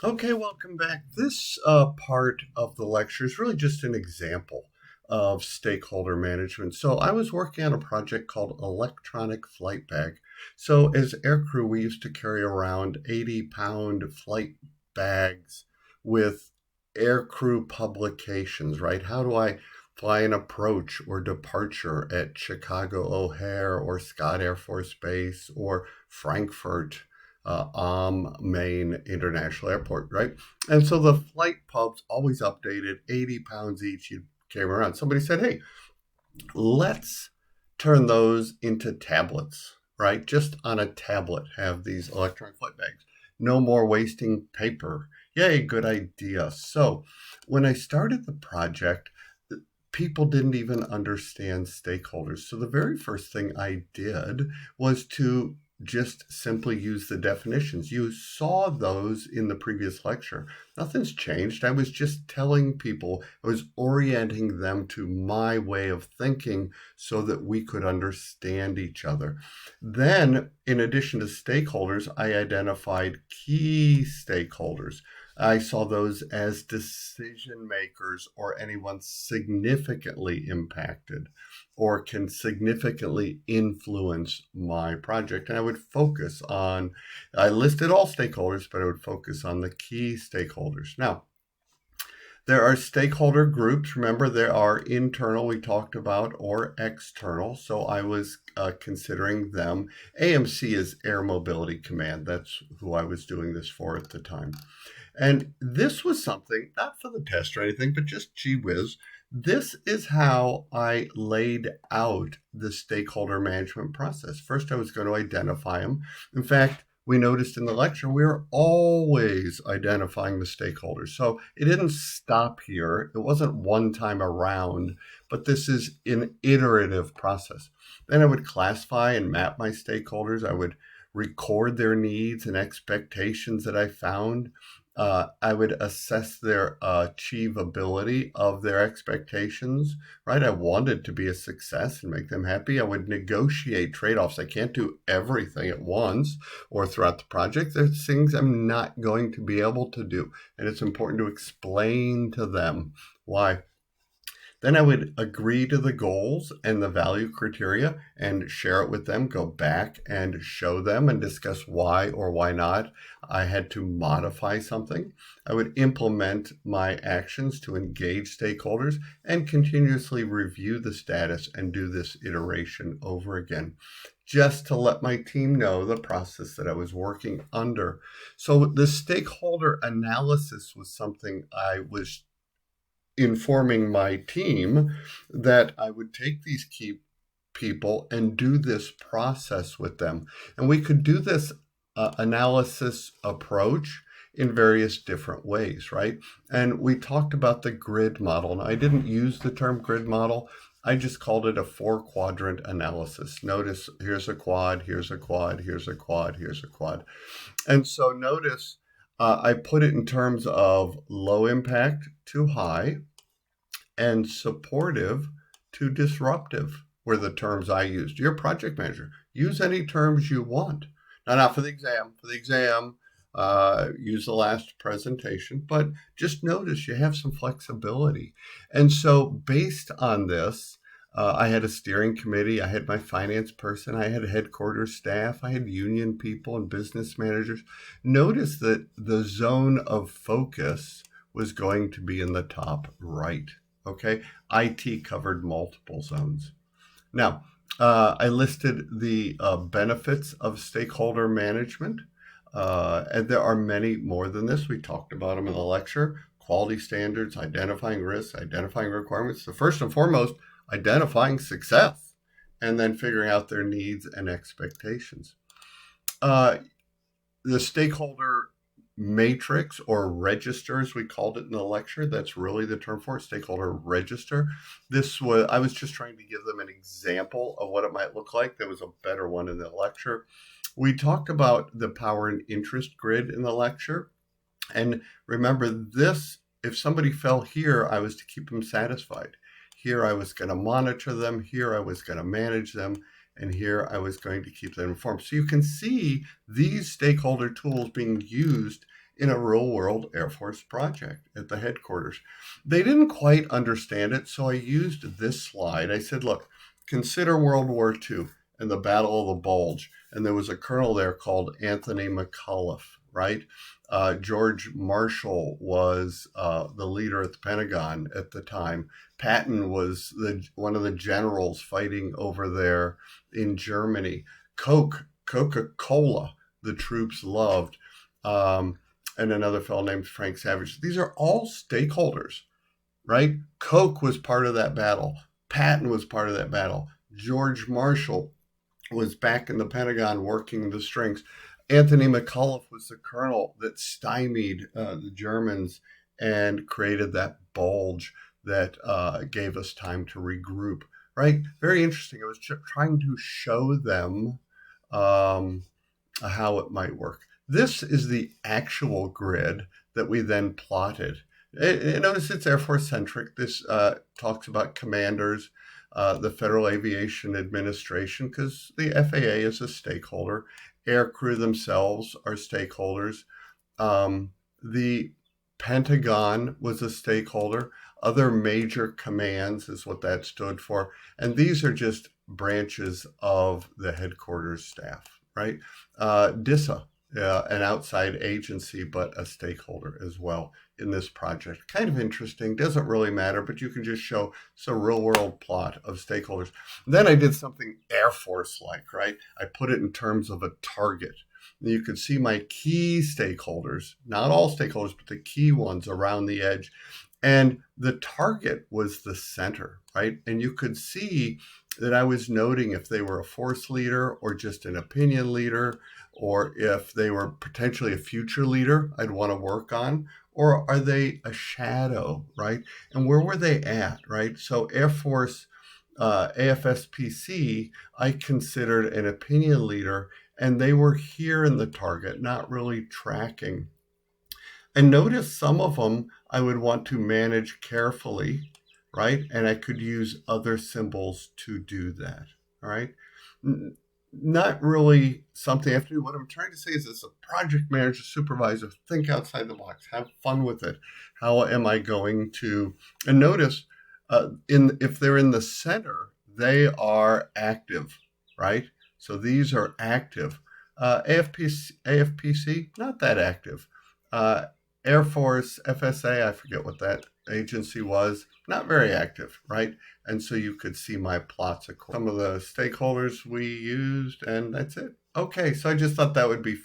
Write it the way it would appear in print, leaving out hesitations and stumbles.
Okay, welcome back. This part of the lecture is really just an example of stakeholder management. So I was working on a project called Electronic Flight Bag. So as aircrew, we used to carry around 80-pound flight bags with aircrew publications, right? How do I fly an approach or departure at Chicago O'Hare or Scott Air Force Base or Frankfurt? Main International Airport, right? And so the flight pubs always updated 80 pounds each. You came around. Somebody said, hey, let's turn those into tablets, right? Just on a tablet, have these electronic flight bags. No more wasting paper. Yay, good idea. So when I started the project, people didn't even understand stakeholders. So the very first thing I did was to just simply use the definitions. You saw those in the previous lecture. Nothing's changed. I was just telling people, I was orienting them to my way of thinking so that we could understand each other. Then, in addition to stakeholders, I identified key stakeholders. I saw those as decision makers or anyone significantly impacted or can significantly influence my project. And I would focus on, I listed all stakeholders, but I would focus on the key stakeholders. Now, there are stakeholder groups. Remember, there are internal, we talked about, or external. So I was considering them. AMC is Air Mobility Command. That's who I was doing this for at the time. And this was something, not for the test or anything, but just gee whiz. This is how I laid out the stakeholder management process. First, I was going to identify them. In fact, we noticed in the lecture, we are always identifying the stakeholders. So it didn't stop here. It wasn't one time around, but this is an iterative process. Then I would classify and map my stakeholders. I would record their needs and expectations that I found. I would assess their achievability of their expectations, right? I wanted to be a success and make them happy. I would negotiate trade offs. I can't do everything at once or throughout the project. There's things I'm not going to be able to do. And it's important to explain to them why. Then I would agree to the goals and the value criteria and share it with them, go back and show them and discuss why or why not I had to modify something. I would implement my actions to engage stakeholders and continuously review the status and do this iteration over again, just to let my team know the process that I was working under. So the stakeholder analysis was something I was informing my team that I would take these key people and do this process with them. And we could do this analysis approach in various different ways, right? And we talked about the grid model. And I didn't use the term grid model. I just called it a 4-quadrant analysis. Notice here's a quad, here's a quad, here's a quad, here's a quad. And so notice I put it in terms of low impact to high and supportive to disruptive were the terms I used. You're a project manager. Use any terms you want. Now, not for the exam. For the exam, use the last presentation, but just notice you have some flexibility. And so, based on this, I had a steering committee. I had my finance person. I had headquarters staff. I had union people and business managers. Notice that the zone of focus was going to be in the top right. Okay, IT covered multiple zones. Now, I listed the benefits of stakeholder management, and there are many more than this. We talked about them in the lecture. Quality standards, identifying risks, identifying requirements. The first and foremost, identifying success, and then figuring out their needs and expectations. Uh, the stakeholder matrix or register, as we called it in the lecture, that's really the term for it, stakeholder register. This was, I was just trying to give them an example of what it might look like. There was a better one in the lecture. We talked about the power and interest grid in the lecture. And remember this, if somebody fell here, I was to keep them satisfied. Here I was going to monitor them. Here I was going to manage them. And here I was going to keep them informed. So you can see these stakeholder tools being used in a real world Air Force project at the headquarters. They didn't quite understand it, so I used this slide. I said, look, consider World War II and the Battle of the Bulge. And there was a colonel there called Anthony McAuliffe, right? George Marshall was the leader at the Pentagon at the time. Patton was one of the generals fighting over there in Germany. Coca-Cola, the troops loved, and another fellow named Frank Savage. These are all stakeholders, right? Coke was part of that battle. Patton was part of that battle. George Marshall was back in the Pentagon working the strings. Anthony McAuliffe was the colonel that stymied the Germans and created that bulge that gave us time to regroup. Right? Very interesting. I was trying to show them how it might work. This is the actual grid that we then plotted. Notice it's Air Force centric. This talks about commanders, the Federal Aviation Administration, because the FAA is a stakeholder. Aircrew themselves are stakeholders. The Pentagon was a stakeholder. Other major commands is what that stood for. And these are just branches of the headquarters staff, right? DISA, an outside agency, but a stakeholder as well in this project. Kind of interesting, doesn't really matter, but you can just show it's a real world plot of stakeholders. Then I did something Air Force like, right? I put it in terms of a target. And you could see my key stakeholders, not all stakeholders, but the key ones around the edge. And the target was the center, right? And you could see that I was noting if they were a force leader or just an opinion leader, or if they were potentially a future leader I'd want to work on, or are they a shadow, right? And where were they at, right? So Air Force AFSPC, I considered an opinion leader, and they were here in the target, not really tracking. And notice some of them I would want to manage carefully, right? And I could use other symbols to do that, all right? Not really something I have to do. What I'm trying to say is, as a project manager, supervisor, think outside the box, have fun with it. How am I going to, and notice if they're in the center, they are active, right? So these are active. AFPC, not that active. Air Force, FSA, I forget what that agency was, not very active, right? And so you could see my plots of some of the stakeholders we used, and that's it. Okay, so I just thought that would be